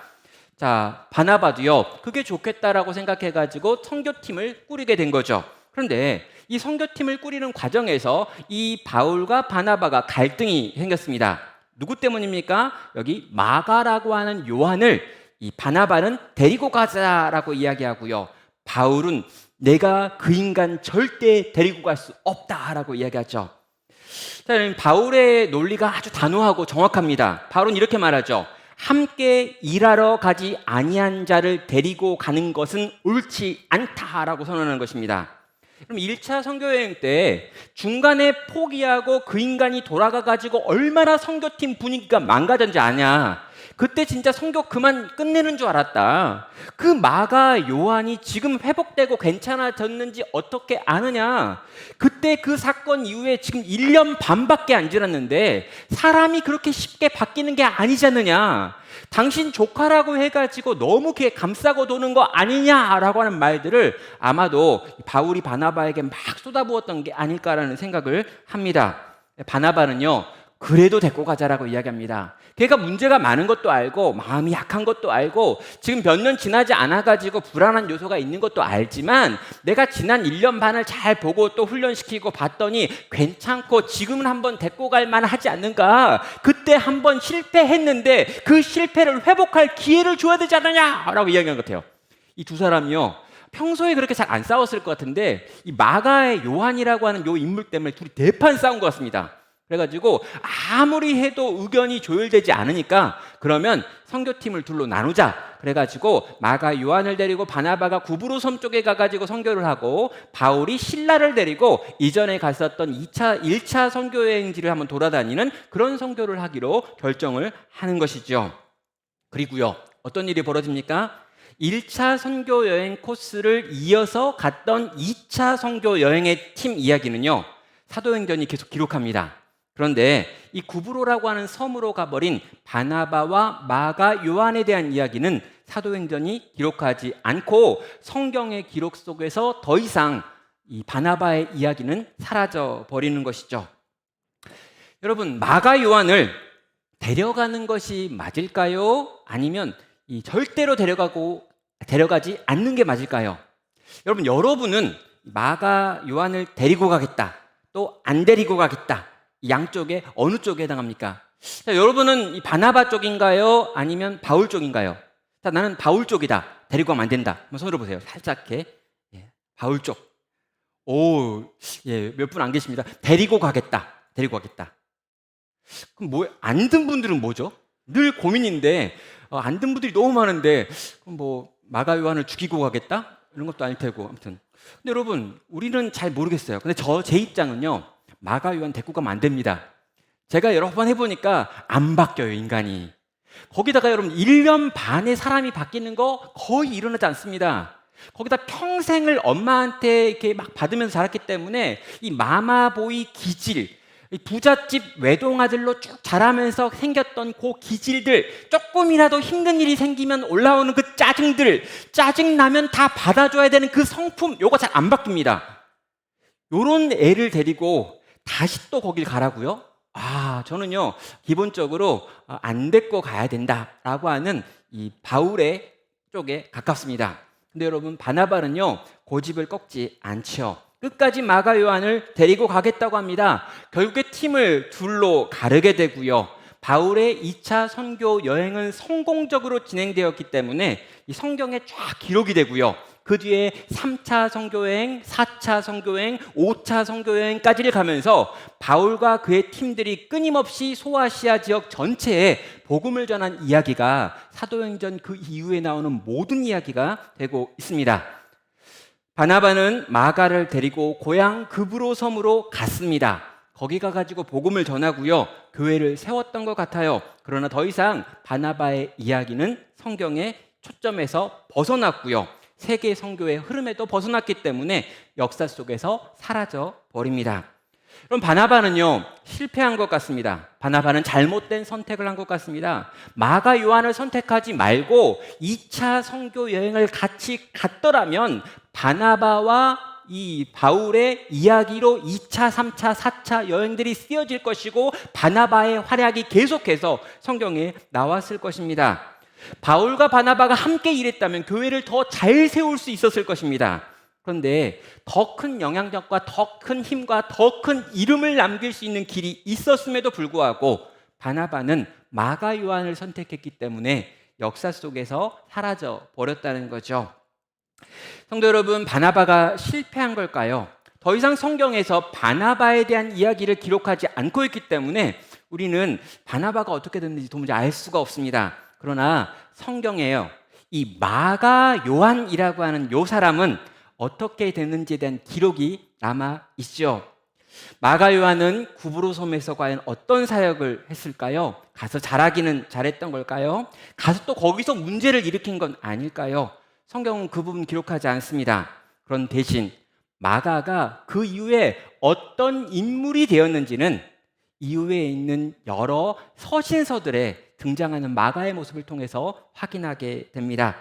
A: 자, 바나바도요, 그게 좋겠다라고 생각해가지고 선교팀을 꾸리게 된 거죠. 그런데 이 선교팀을 꾸리는 과정에서 이 바울과 바나바가 갈등이 생겼습니다. 누구 때문입니까? 여기 마가라고 하는 요한을 이 바나바는 데리고 가자라고 이야기하고요, 바울은 내가 그 인간 절대 데리고 갈 수 없다라고 이야기하죠. 자, 바울의 논리가 아주 단호하고 정확합니다. 바울은 이렇게 말하죠. 함께 일하러 가지 아니한 자를 데리고 가는 것은 옳지 않다라고 선언하는 것입니다. 그럼 1차 선교여행 때 중간에 포기하고 그 인간이 돌아가 가지고 얼마나 선교팀 분위기가 망가졌는지 아냐. 그때 진짜 선교 그만 끝내는 줄 알았다. 그 마가 요한이 지금 회복되고 괜찮아졌는지 어떻게 아느냐. 그때 그 사건 이후에 지금 1년 반밖에 안 지났는데 사람이 그렇게 쉽게 바뀌는 게 아니지 않느냐. 당신 조카라고 해가지고 너무 걔 감싸고 도는 거 아니냐라고 하는 말들을 아마도 바울이 바나바에게 막 쏟아부었던 게 아닐까라는 생각을 합니다. 바나바는요, 그래도 데리고 가자라고 이야기합니다. 걔가 문제가 많은 것도 알고 마음이 약한 것도 알고 지금 몇 년 지나지 않아가지고 불안한 요소가 있는 것도 알지만, 내가 지난 1년 반을 잘 보고 또 훈련시키고 봤더니 괜찮고 지금은 한번 데리고 갈 만하지 않는가. 그때 한번 실패했는데 그 실패를 회복할 기회를 줘야 되지 않느냐라고 이야기한 것 같아요. 이 두 사람이요, 평소에 그렇게 잘 안 싸웠을 것 같은데 이 마가의 요한이라고 하는 요 인물 때문에 둘이 대판 싸운 것 같습니다. 그래가지고 아무리 해도 의견이 조율되지 않으니까 그러면 선교팀을 둘로 나누자. 그래가지고 마가 요한을 데리고 바나바가 구브로 섬 쪽에 가가지고 선교를 하고, 바울이 실라를 데리고 이전에 갔었던 1차 선교 여행지를 한번 돌아다니는 그런 선교를 하기로 결정을 하는 것이죠. 그리고요, 어떤 일이 벌어집니까? 1차 선교 여행 코스를 이어서 갔던 2차 선교 여행의 팀 이야기는요, 사도행전이 계속 기록합니다. 그런데 이 구브로라고 하는 섬으로 가버린 바나바와 마가 요한에 대한 이야기는 사도행전이 기록하지 않고 성경의 기록 속에서 더 이상 이 바나바의 이야기는 사라져 버리는 것이죠. 여러분, 마가 요한을 데려가는 것이 맞을까요? 아니면 이 절대로 데려가지 않는 게 맞을까요? 여러분은 마가 요한을 데리고 가겠다, 또 안 데리고 가겠다, 양쪽에 어느 쪽에 해당합니까? 자, 여러분은 이 바나바 쪽인가요? 아니면 바울 쪽인가요? 자, 나는 바울 쪽이다. 데리고 가면 안 된다. 한번 손으로 보세요. 살짝 이렇게. 바울 쪽. 오, 몇 분 안 계십니다. 데리고 가겠다. 그럼 안 든 분들은 뭐죠? 늘 고민인데, 안 든 분들이 너무 많은데, 그럼 마가 요한을 죽이고 가겠다? 이런 것도 아닐 테고, 아무튼. 근데 여러분, 우리는 잘 모르겠어요. 근데 제 입장은요, 마가 요한 데리고 가면 안 됩니다. 제가 여러 번 해보니까 안 바뀌어요, 인간이. 거기다가 여러분 1년 반에 사람이 바뀌는 거 거의 일어나지 않습니다. 거기다 평생을 엄마한테 이렇게 막 받으면서 자랐기 때문에 이 마마보이 기질, 이 부잣집 외동아들로 쭉 자라면서 생겼던 그 기질들, 조금이라도 힘든 일이 생기면 올라오는 그 짜증들, 짜증나면 다 받아줘야 되는 그 성품, 요거 잘 안 바뀝니다. 요런 애를 데리고 다시 또 거길 가라고요? 저는요, 기본적으로 안 데리고 가야 된다라고 하는 이 바울의 쪽에 가깝습니다. 근데 여러분, 바나바는요, 고집을 꺾지 않죠. 끝까지 마가 요한을 데리고 가겠다고 합니다. 결국에 팀을 둘로 가르게 되고요. 바울의 2차 선교 여행은 성공적으로 진행되었기 때문에 이 성경에 쫙 기록이 되고요. 그 뒤에 3차 선교여행, 4차 선교여행, 5차 선교여행까지를 가면서 바울과 그의 팀들이 끊임없이 소아시아 지역 전체에 복음을 전한 이야기가 사도행전 그 이후에 나오는 모든 이야기가 되고 있습니다. 바나바는 마가를 데리고 고향 그브로 섬으로 갔습니다. 거기 가가지고 복음을 전하고요, 교회를 세웠던 것 같아요. 그러나 더 이상 바나바의 이야기는 성경의 초점에서 벗어났고요, 세계 선교의 흐름에도 벗어났기 때문에 역사 속에서 사라져 버립니다. 그럼 바나바는요, 실패한 것 같습니다. 바나바는 잘못된 선택을 한 것 같습니다. 마가 요한을 선택하지 말고 2차 선교 여행을 같이 갔더라면 바나바와 이 바울의 이야기로 2차, 3차, 4차 여행들이 쓰여질 것이고 바나바의 활약이 계속해서 성경에 나왔을 것입니다. 바울과 바나바가 함께 일했다면 교회를 더 잘 세울 수 있었을 것입니다. 그런데 더 큰 영향력과 더 큰 힘과 더 큰 이름을 남길 수 있는 길이 있었음에도 불구하고 바나바는 마가 요한을 선택했기 때문에 역사 속에서 사라져 버렸다는 거죠. 성도 여러분, 바나바가 실패한 걸까요? 더 이상 성경에서 바나바에 대한 이야기를 기록하지 않고 있기 때문에 우리는 바나바가 어떻게 됐는지 도무지 알 수가 없습니다. 그러나 성경에요, 이 마가 요한이라고 하는 요 사람은 어떻게 됐는지에 대한 기록이 남아 있죠. 마가 요한은 구브로 섬에서 과연 어떤 사역을 했을까요? 가서 잘하기는 잘했던 걸까요? 가서 또 거기서 문제를 일으킨 건 아닐까요? 성경은 그 부분 기록하지 않습니다. 그런 대신 마가가 그 이후에 어떤 인물이 되었는지는 이후에 있는 여러 서신서들에 등장하는 마가의 모습을 통해서 확인하게 됩니다.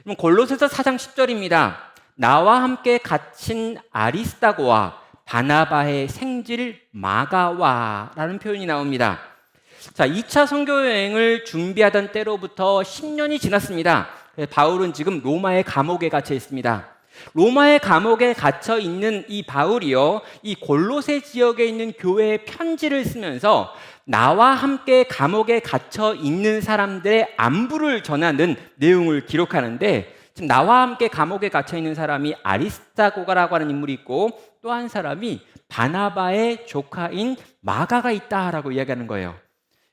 A: 그럼 골로새서 4장 10절입니다. 나와 함께 갇힌 아리스다고와 바나바의 생질 마가와 라는 표현이 나옵니다. 자, 2차 선교여행을 준비하던 때로부터 10년이 지났습니다. 바울은 지금 로마의 감옥에 갇혀 있습니다. 로마의 감옥에 갇혀 있는 이 바울이요, 이 골로새 지역에 있는 교회에 편지를 쓰면서 나와 함께 감옥에 갇혀 있는 사람들의 안부를 전하는 내용을 기록하는데, 지금 나와 함께 감옥에 갇혀 있는 사람이 아리스다고라고 하는 인물이 있고 또 한 사람이 바나바의 조카인 마가가 있다라고 이야기하는 거예요.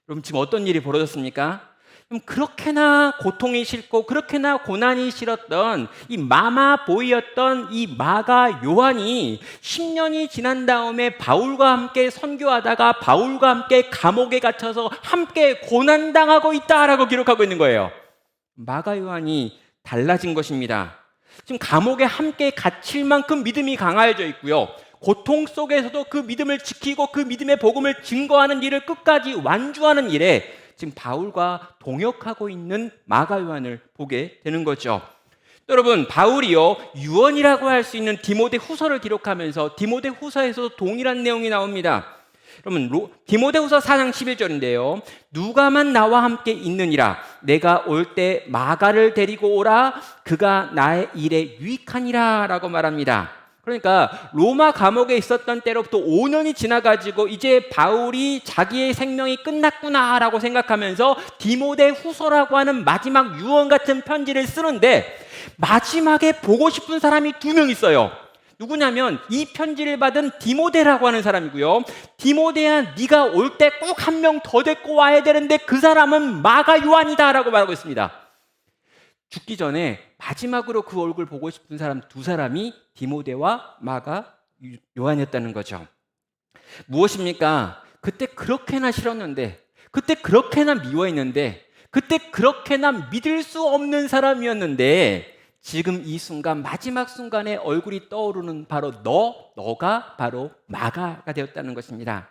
A: 그럼 지금 어떤 일이 벌어졌습니까? 그럼 그렇게나 고통이 싫고 그렇게나 고난이 싫었던 이 마마보이였던 이 마가 요한이 10년이 지난 다음에 바울과 함께 선교하다가 바울과 함께 감옥에 갇혀서 함께 고난당하고 있다라고 기록하고 있는 거예요. 마가 요한이 달라진 것입니다. 지금 감옥에 함께 갇힐 만큼 믿음이 강해져 있고요, 고통 속에서도 그 믿음을 지키고 그 믿음의 복음을 증거하는 일을 끝까지 완주하는 일에 지금 바울과 동역하고 있는 마가 요한을 보게 되는 거죠. 여러분, 바울이요, 유언이라고 할 수 있는 디모데 후서를 기록하면서 디모데 후서에서도 동일한 내용이 나옵니다. 여러분, 디모데 후서 4장 11절인데요. 누가만 나와 함께 있느니라. 내가 올 때 마가를 데리고 오라. 그가 나의 일에 유익하니라 라고 말합니다. 그러니까 로마 감옥에 있었던 때로부터 5년이 지나가지고 이제 바울이 자기의 생명이 끝났구나라고 생각하면서 디모데 후서라고 하는 마지막 유언 같은 편지를 쓰는데 마지막에 보고 싶은 사람이 2명 있어요. 누구냐면 이 편지를 받은 디모데라고 하는 사람이고요, 디모데야, 네가 올 때 꼭 한 명 더 데리고 와야 되는데 그 사람은 마가 요한이다 라고 말하고 있습니다. 죽기 전에 마지막으로 그 얼굴 보고 싶은 사람 2사람이 디모데와 마가 요한이었다는 거죠. 무엇입니까? 그때 그렇게나 싫었는데, 그때 그렇게나 미워했는데, 그때 그렇게나 믿을 수 없는 사람이었는데 지금 이 순간, 마지막 순간에 얼굴이 떠오르는 바로 너가 바로 마가가 되었다는 것입니다.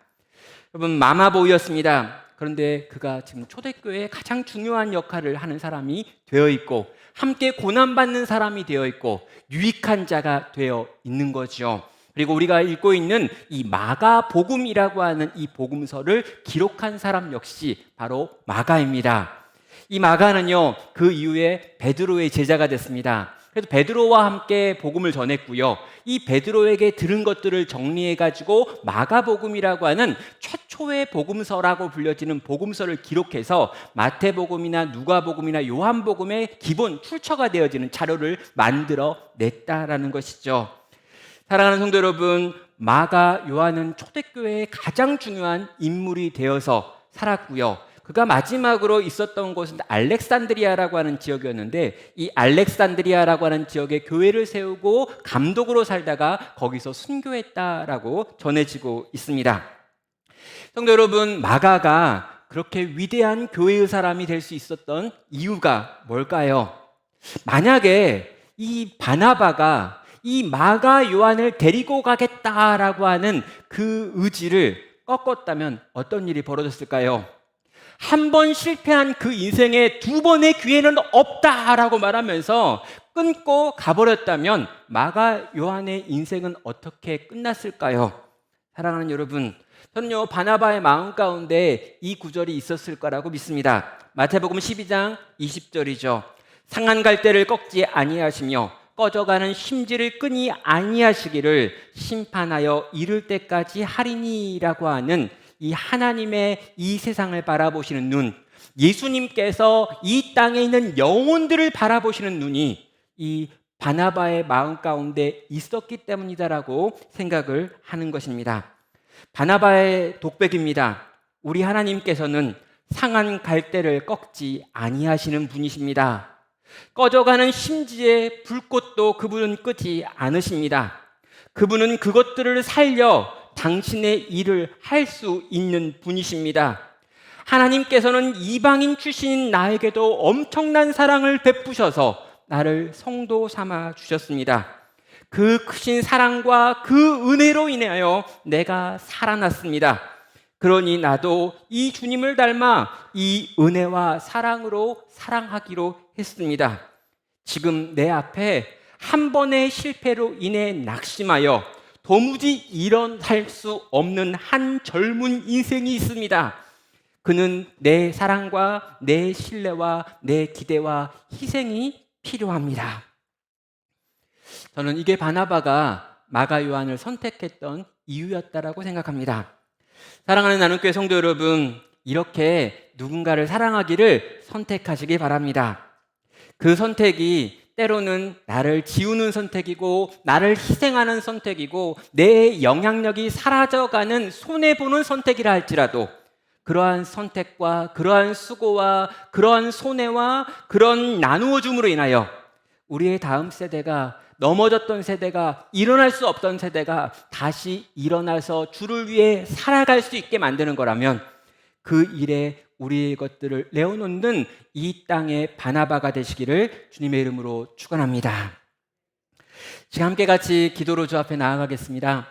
A: 여러분, 마마보이였습니다. 그런데 그가 지금 초대교회에 가장 중요한 역할을 하는 사람이 되어 있고, 함께 고난받는 사람이 되어 있고, 유익한 자가 되어 있는 거죠. 그리고 우리가 읽고 있는 이 마가복음이라고 하는 이 복음서를 기록한 사람 역시 바로 마가입니다. 이 마가는요, 그 이후에 베드로의 제자가 됐습니다. 그래서 베드로와 함께 복음을 전했고요. 이 베드로에게 들은 것들을 정리해가지고 마가복음이라고 하는 최초의 복음서라고 불려지는 복음서를 기록해서 마태복음이나 누가복음이나 요한복음의 기본 출처가 되어지는 자료를 만들어 냈다라는 것이죠. 사랑하는 성도 여러분, 마가 요한은 초대교회의 가장 중요한 인물이 되어서 살았고요. 그가 마지막으로 있었던 곳은 알렉산드리아라고 하는 지역이었는데, 이 알렉산드리아라고 하는 지역에 교회를 세우고 감독으로 살다가 거기서 순교했다라고 전해지고 있습니다. 성도 여러분, 마가가 그렇게 위대한 교회의 사람이 될 수 있었던 이유가 뭘까요? 만약에 이 바나바가 이 마가 요한을 데리고 가겠다라고 하는 그 의지를 꺾었다면 어떤 일이 벌어졌을까요? 한 번 실패한 그 인생에 두 번의 기회는 없다라고 말하면서 끊고 가버렸다면 마가 요한의 인생은 어떻게 끝났을까요? 사랑하는 여러분, 저는요, 바나바의 마음 가운데 이 구절이 있었을 거라고 믿습니다. 마태복음 12장 20절이죠. 상한 갈대를 꺾지 아니하시며 꺼져가는 심지를 끄니 아니하시기를 심판하여 이를 때까지 하리니라고 하는 이 하나님의 이 세상을 바라보시는 눈, 예수님께서 이 땅에 있는 영혼들을 바라보시는 눈이 이 바나바의 마음 가운데 있었기 때문이다라고 생각을 하는 것입니다. 바나바의 독백입니다. 우리 하나님께서는 상한 갈대를 꺾지 아니하시는 분이십니다. 꺼져가는 심지의 불꽃도 그분은 끄지 않으십니다. 그분은 그것들을 살려 당신의 일을 할 수 있는 분이십니다. 하나님께서는 이방인 출신인 나에게도 엄청난 사랑을 베푸셔서 나를 성도 삼아 주셨습니다. 그 크신 사랑과 그 은혜로 인하여 내가 살아났습니다. 그러니 나도 이 주님을 닮아 이 은혜와 사랑으로 사랑하기로 했습니다. 지금 내 앞에 한 번의 실패로 인해 낙심하여 도무지 일어날 수 없는 한 젊은 인생이 있습니다. 그는 내 사랑과 내 신뢰와 내 기대와 희생이 필요합니다. 저는 이게 바나바가 마가 요한을 선택했던 이유였다라고 생각합니다. 사랑하는 나눔교회 성도 여러분, 이렇게 누군가를 사랑하기를 선택하시기 바랍니다. 그 선택이 때로는 나를 지우는 선택이고 나를 희생하는 선택이고 내 영향력이 사라져가는 손해보는 선택이라 할지라도 그러한 선택과 그러한 수고와 그러한 손해와 그런 나누어줌으로 인하여 우리의 다음 세대가, 넘어졌던 세대가, 일어날 수 없던 세대가 다시 일어나서 주를 위해 살아갈 수 있게 만드는 거라면 그 일에 우리의 것들을 내어놓는 이 땅의 바나바가 되시기를 주님의 이름으로 축원합니다. 지금 함께 같이 기도로 주 앞에 나아가겠습니다.